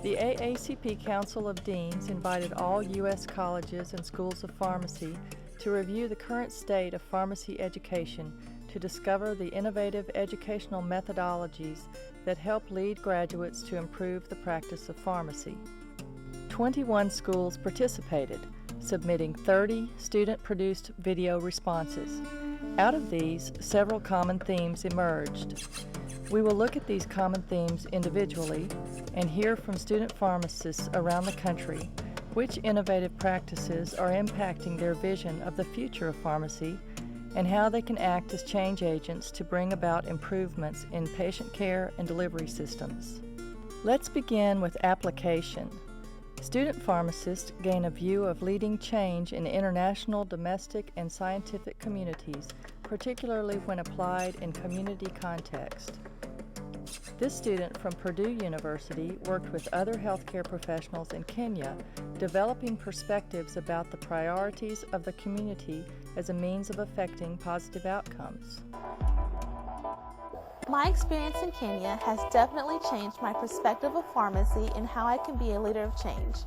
The AACP Council of Deans invited all U.S. colleges and schools of pharmacy to review the current state of pharmacy education to discover the innovative educational methodologies that help lead graduates to improve the practice of pharmacy. 21 schools participated, submitting 30 student-produced video responses. Out of these, several common themes emerged. We will look at these common themes individually and hear from student pharmacists around the country which innovative practices are impacting their vision of the future of pharmacy and how they can act as change agents to bring about improvements in patient care and delivery systems. Let's begin with application. Student pharmacists gain a view of leading change in international, domestic, and scientific communities, particularly when applied in community context. This student from Purdue University worked with other healthcare professionals in Kenya, developing perspectives about the priorities of the community as a means of affecting positive outcomes. My experience in Kenya has definitely changed my perspective of pharmacy and how I can be a leader of change.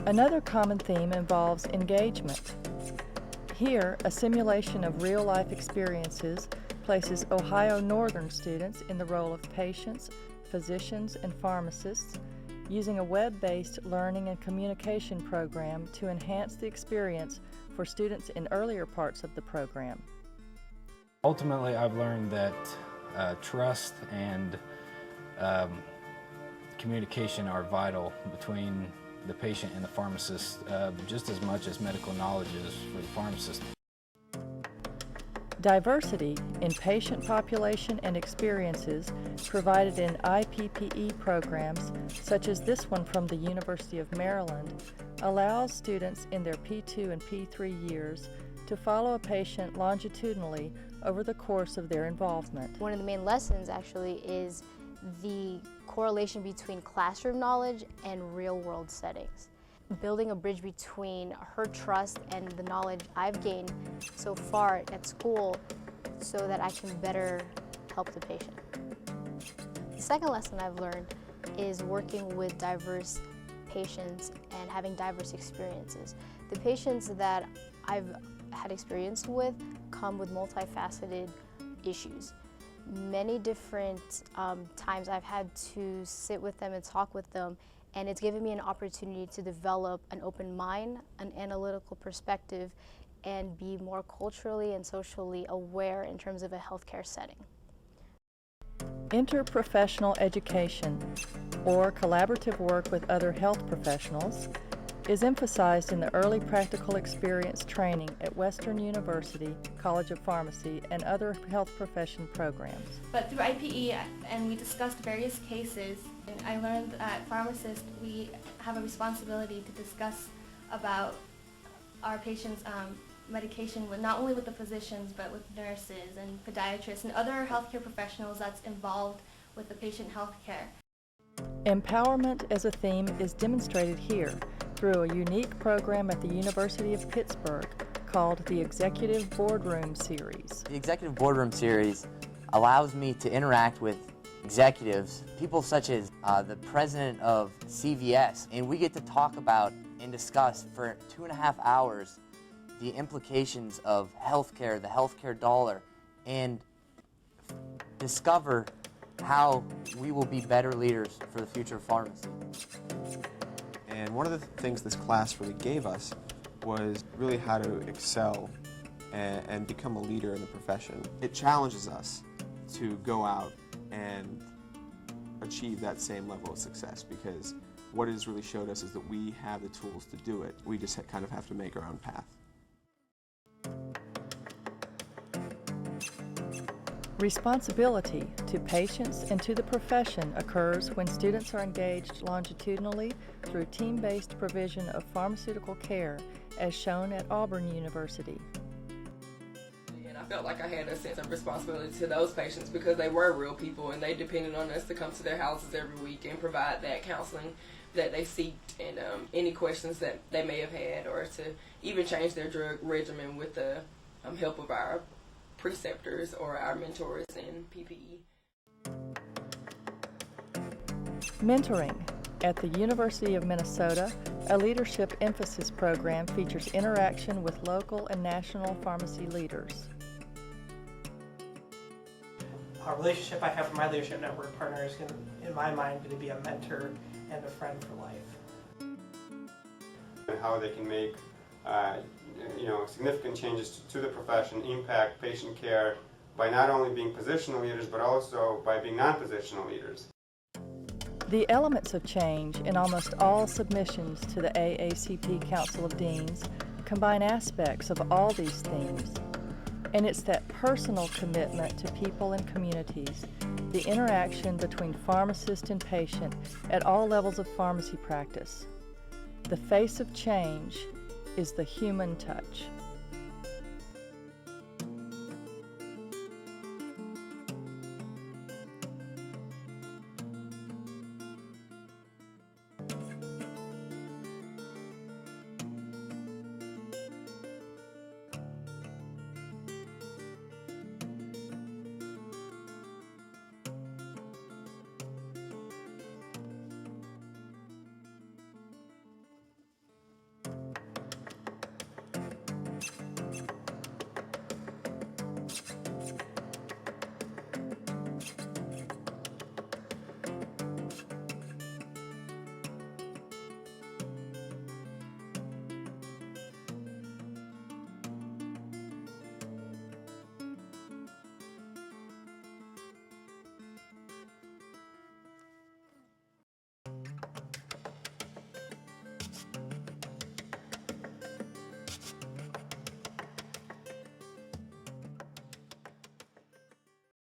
Another common theme involves engagement. Here, a simulation of real-life experiences places Ohio Northern students in the role of patients, physicians, and pharmacists, using a web-based learning and communication program to enhance the experience for students in earlier parts of the program. Ultimately, I've learned that trust and communication are vital between the patient and the pharmacist, just as much as medical knowledge is for the pharmacist. Diversity in patient population and experiences provided in IPPE programs, such as this one from the University of Maryland, allows students in their P2 and P3 years to follow a patient longitudinally over the course of their involvement. One of the main lessons actually is the correlation between classroom knowledge and real-world settings. Building a bridge between her trust and the knowledge I've gained so far at school so that I can better help the patient. The second lesson I've learned is working with diverse patients and having diverse experiences. The patients that I've had experience with come with multifaceted issues. Many different times I've had to sit with them and talk with them, and it's given me an opportunity to develop an open mind, an analytical perspective, and be more culturally and socially aware in terms of a healthcare setting. Interprofessional education, or collaborative work with other health professionals, is emphasized in the early practical experience training at Western University College of Pharmacy and other health profession programs. But through IPE, and we discussed various cases, and I learned that pharmacists, we have a responsibility to discuss about our patients' medication, not only with the physicians, but with nurses and podiatrists and other healthcare professionals that's involved with the patient healthcare. Empowerment as a theme is demonstrated here through a unique program at the University of Pittsburgh called the Executive Boardroom Series. The Executive Boardroom Series allows me to interact with executives, people such as the president of CVS, and we get to talk about and discuss for 2.5 hours the implications of healthcare, the healthcare dollar, and discover how we will be better leaders for the future of pharmacy. And one of the things this class really gave us was really how to excel and become a leader in the profession. It challenges us to go out and achieve that same level of success, because what it has really showed us is that we have the tools to do it. We just kind of have to make our own path. Responsibility to patients and to the profession occurs when students are engaged longitudinally through team-based provision of pharmaceutical care, as shown at Auburn University. And I felt like I had a sense of responsibility to those patients because they were real people and they depended on us to come to their houses every week and provide that counseling that they seeked and any questions that they may have had, or to even change their drug regimen with the help of our preceptors or our mentors in PPE. Mentoring. At the University of Minnesota, a leadership emphasis program features interaction with local and national pharmacy leaders. A relationship I have with my leadership network partner is, in my mind, going to be a mentor and a friend for life. And how they can make significant changes to the profession, impact patient care by not only being positional leaders but also by being non-positional leaders. The elements of change in almost all submissions to the AACP Council of Deans combine aspects of all these themes. And it's that personal commitment to people and communities, the interaction between pharmacist and patient at all levels of pharmacy practice. The face of change is the human touch.